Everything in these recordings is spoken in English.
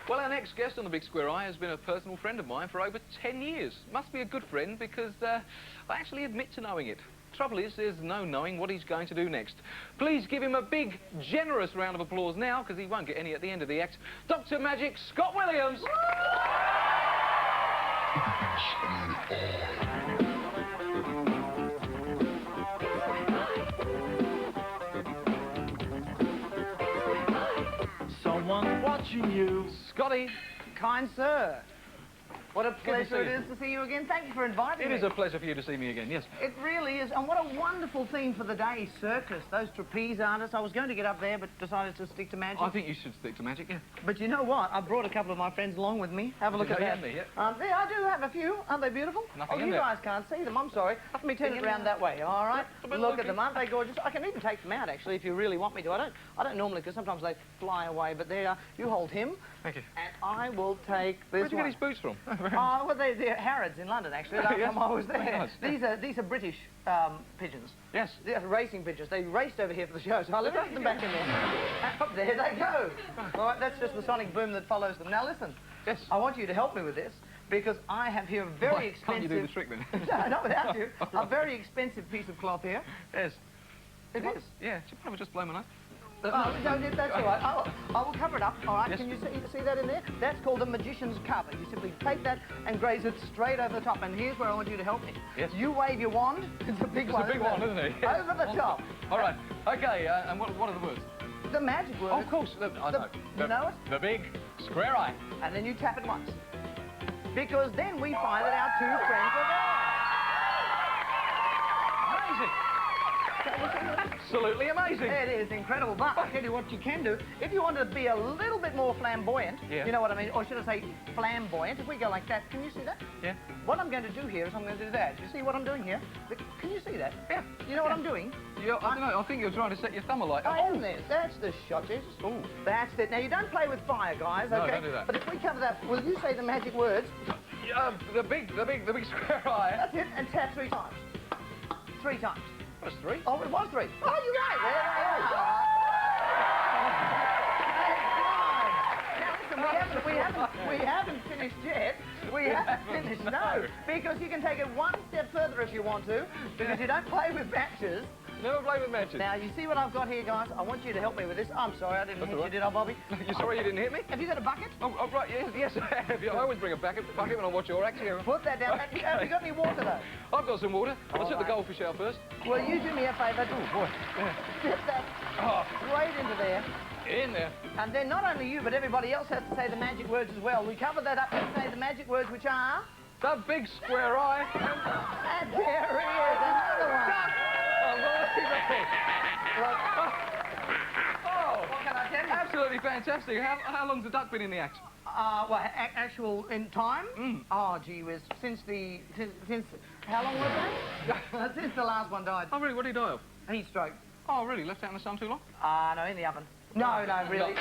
Well, our next guest on the Big Square Eye has been a personal friend of mine for over 10 years. Must be a good friend because I actually admit to knowing it. Trouble is, there's no knowing what he's going to do next. Please give him a big, generous round of applause now, because he won't get any at the end of the act. Dr. Magic Scott Williams! Someone's watching you. Scotty. Kind sir. What a pleasure it is to see you again. Thank you for inviting me. It is a pleasure for you to see me again, yes. It really is. And what a wonderful theme for the day, circus. Those trapeze artists. I was going to get up there, but decided to stick to magic. I think you should stick to magic, yeah. But you know what? I brought a couple of my friends along with me. Have a look at that. Yeah. Yeah, I do have a few. Aren't they beautiful? Nothing you in there. guys can't see them. I'm sorry. Let me turn it around that way, all right? Look at them. Aren't they gorgeous? I can even take them out, actually, if you really want me to. I don't normally, because sometimes they fly away, but there you are. You hold him. Thank you. And I will take this Where'd you get his boots from? Oh, well, they're Harrods in London, actually. Last time I was there. Nice. These are British pigeons. Yes. They're racing pigeons. They raced over here for the show, so I left them back in there. Up there they go. All right, that's just the sonic boom that follows them. Now listen. Yes. I want you to help me with this, because I have here a very expensive... Can't you do the trick then? No, not without you. A very expensive piece of cloth here. Yes. It is. Yeah. Should probably just blow my nose. No, that's all right. I will cover it up, all right? Yes. Can you see that in there? That's called a magician's cover. You simply take that and graze it straight over the top. And here's where I want you to help me. Yes. You wave your wand. It's a big one. It's a big one, isn't it? Yes. Over the top. All right. Okay, and what are the words? The magic word. Oh, of course. I know. You know it? The Big Square Eye. And then you tap it once. Because then we find that our two friends are Amazing. there. Absolutely amazing. It is incredible, but I'll tell you what you can do. If you want to be a little bit more flamboyant, you know what I mean, or should I say flamboyant, if we go like that, can you see that? Yeah. What I'm going to do here is I'm going to do that. You see what I'm doing here? Can you see that? Yeah. You know what I'm doing? Yeah, I don't know. I think you're trying to set your thumb alight. Oh, there. That's the shot, Jesus. Oh. That's it. Now, you don't play with fire, guys, okay? No, don't do that. But if we cover that, will you say the magic words? The big Square Eye. That's it, and tap 3 times. 3 times. That's 3. Oh, it was 3. Oh, you're right. Now, listen, we haven't finished yet. We haven't finished, no. Because you can take it one step further if you want to, because you don't play with matches. Never play with matches. Now, you see what I've got here, guys? I want you to help me with this. I'm sorry, I didn't hit you, did I, Bobby? You're sorry you didn't hit me? Have you got a bucket? Oh, right, yes, I have. I always bring a bucket when I watch your act here. Put that down. Okay. Have you got any water, though? I've got some water. Let's hit the right. goldfish out first. Well, you do me a favour. Oh, boy. Yeah. Dip that straight into there. In there. And then not only you, but everybody else has to say the magic words as well. We cover that up and say the magic words, which are... The Big Square Eye. And there he is, another one. Oh, What can I tell you? absolutely fantastic. How long's the duck been in the act? Well, actual in time? Oh, gee whiz. Since how long was that? Since the last one died. Oh, really? What did he die of? Heat stroke. Oh, really? Left out in the sun too long? No, in the oven. No, really.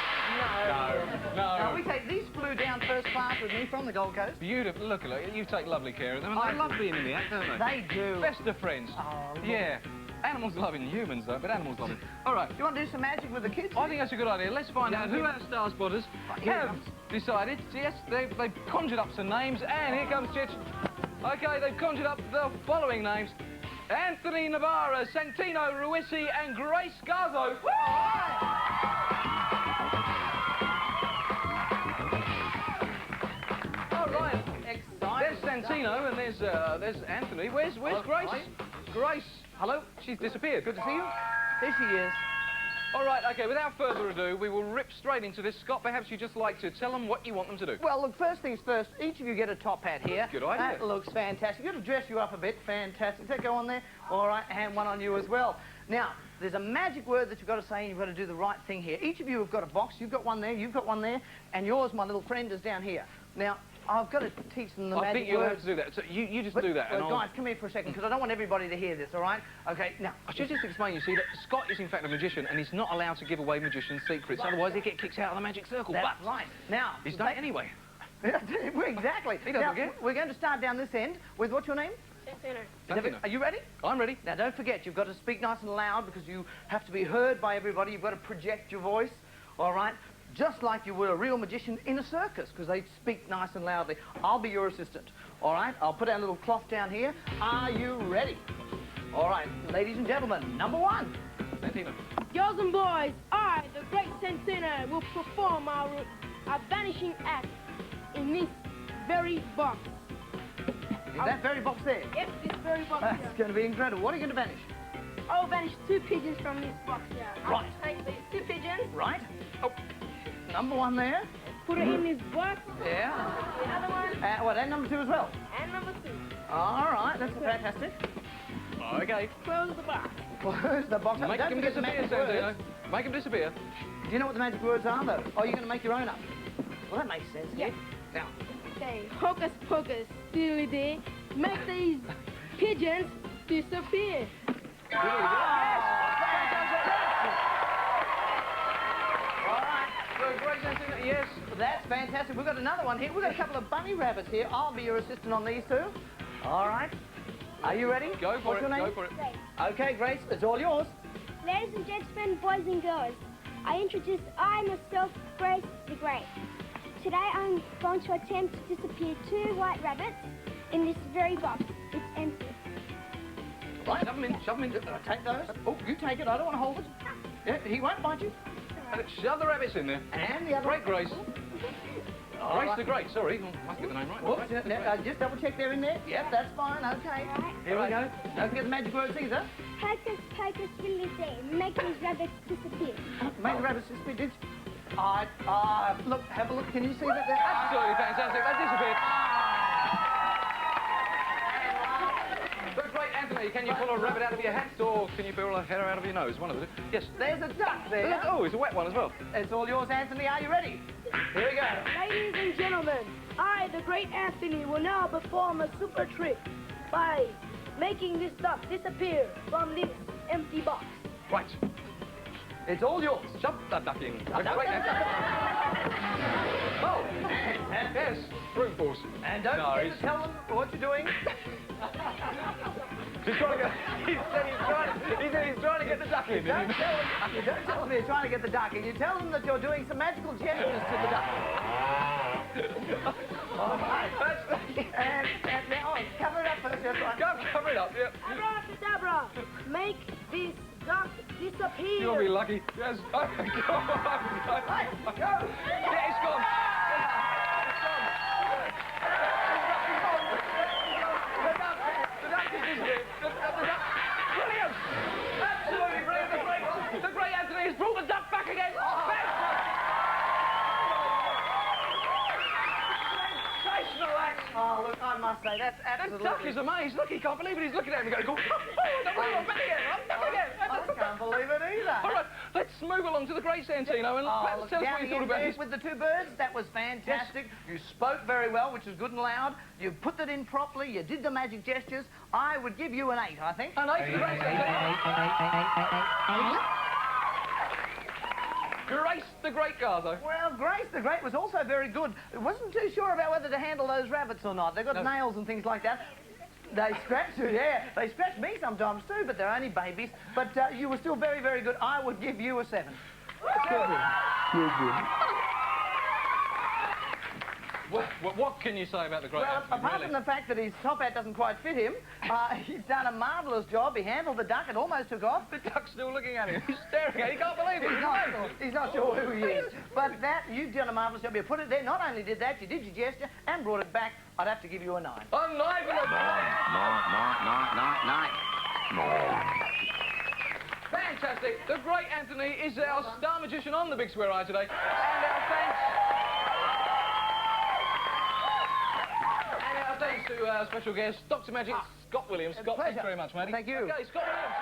No. We take these flew down first class with me from the Gold Coast. Beautiful. Look, you take lovely care of them. And they love being in the act, don't they? They do. Best of friends. Oh, yeah. Animals loving humans, though, but animals loving. All right. You want to do some magic with the kids? I think that's a good idea. Let's find out who our star spotters have decided. Yes, they've conjured up some names, and here comes Chich. Okay, they've conjured up the following names. Anthony Navarra, Santino Ruisi, and Grace Garzo. All right. There's Santino and there's Anthony. Where's Grace? Grace. Hello. She's disappeared. Good to see you. There she is. All right, okay, without further ado, we will rip straight into this. Scott, perhaps you'd just like to tell them what you want them to do. Well, look, first things first, each of you get a top hat here. Good idea. That looks fantastic. You've got to dress you up a bit. Fantastic. Does that go on there? All right, and one on you as well. Now, there's a magic word that you've got to say, and you've got to do the right thing here. Each of you have got a box. You've got one there, you've got one there, and yours, my little friend, is down here. Now, I've got to teach them the magic words. I think you'll have to do that. So you just do that. Well, guys, come here for a second, because I don't want everybody to hear this, all right? Okay, now... I should just explain, you see, that Scott is in fact a magician, and he's not allowed to give away magician's secrets, otherwise he'll get kicked out of the magic circle. That's right. Now... He's done it anyway. Exactly. He doesn't get. We're going to start down this end with, what's your name? Santino. Are you ready? I'm ready. Now, don't forget, you've got to speak nice and loud, because you have to be heard by everybody. You've got to project your voice, all right? just like you would a real magician in a circus, because they speak nice and loudly. I'll be your assistant. All right, I'll put our little cloth down here. Are you ready? All right, ladies and gentlemen, number one. Santino. Girls and boys, I, the great Santino, will perform our vanishing act in this very box. In that very box there. Yep, this very box That's here. going to be incredible. What are you going to vanish? I'll vanish 2 pigeons from this box here. Right. I'll take these 2 pigeons, Right. Oh, number one there. put it in this box, Yeah. the other one, What, and number two as well? and number 2. All right, that's fantastic. Okay. Close the box. Close the box. Make Don't him forget the disappear, magic Santino. words. Make him disappear. Do you know what the magic words are, though? Oh, you're going to make your own up. Well, that makes sense. Yep. Now, Okay, hocus pocus, diddly dee, make these pigeons disappear. all right. Good, great, Santino. Yes. That's fantastic. We've got another one here. We've got a couple of bunny rabbits here. I'll be your assistant on these two. All right. Are you ready? Go for What's it. your name? Go for it. Okay, Grace, it's all yours. Ladies and gentlemen, boys and girls, I introduce I myself, Grace the Great. Today I'm going to attempt to disappear 2 white rabbits in this very box. It's empty. Right. Shove him in. Shove him in. Take those. Oh, you take it. I don't want to hold it. Yeah, he won't bite you. Shove the rabbits in there. And the other Great, Grace. All Grace right. the Great. Sorry, must get the name right. Whoops, Grace. just double check they're in there. Yep, that's fine. Okay. Here we go. Don't forget the magic words either. Hocus pocus diddly dee, make these rabbits disappear. Make the rabbits disappear, did you? Look, have a look. Can you see that there? Absolutely fantastic. That disappeared. The great Anthony, can you pull a rabbit out of your hat, or can you pull a hair out of your nose? One of the two. Yes. There's a duck there. Look, oh, it's a wet one as well. It's all yours, Anthony. Are you ready? Here we go. Ladies and gentlemen, I, the great Anthony, will now perform a super trick by making this duck disappear from this empty box. Right. It's all yours. Shove that duck in. The duck, great duck, Anthony. Oh, yes. Brute force. And don't No, forget he's- to tell them what you're doing. He's trying to go. He said he's trying to get the duck in. You don't tell them you're trying to get the duck in. You tell them that you're doing some magical gestures to the duck. All right. And now, cover it up first. That's right. Go, cover it up. Yep. Abracadabra, make this duck disappear. You'll be lucky. Yes. Oh, my God. Right, go. Yeah, it's gone. The duck is disappeared. The duck. Brilliant. Absolutely brilliant. The great Anthony has brought the duck back again. Sensational act. Oh, look, I must say, that's The absolutely... duck is amazed. Look, he can't believe it. He's looking at him and going, I'm back again. I'm back again. I can't believe it either. All right, let's move along to the great Santino and perhaps look, tell us down what you again thought about there this. with the 2 birds, that was fantastic. You spoke very well, which is good and loud. You put that in properly. You did the magic gestures. I would give you an 8, I think. And 8 for the great Santino. Grace the Great Garzo. Well, Grace the Great was also very good. Wasn't too sure about whether to handle those rabbits or not. They've got No. nails and things like that. They scratch you, yeah. They scratch me sometimes too, but they're only babies. But you were still very, very good. I would give you a 7. What can you say about the great Well, Anthony, apart really? from the fact that his top hat doesn't quite fit him, he's done a marvellous job. He handled the duck. It almost took off. The duck's still looking at him. He's staring at him. He can't believe it. He's not sure who he is. But you've done a marvellous job. You put it there. Not only did that, you did your gesture and brought it back. I'd have to give you a 9. A 9 for the Fantastic. The great Anthony is our star magician on the Big Square Eye today. And our thanks... And our thanks to our special guest, Dr. Magic, Scott Williams. Scott, thanks pleasure. very much, matey. Thank you. Okay, Scott Williams.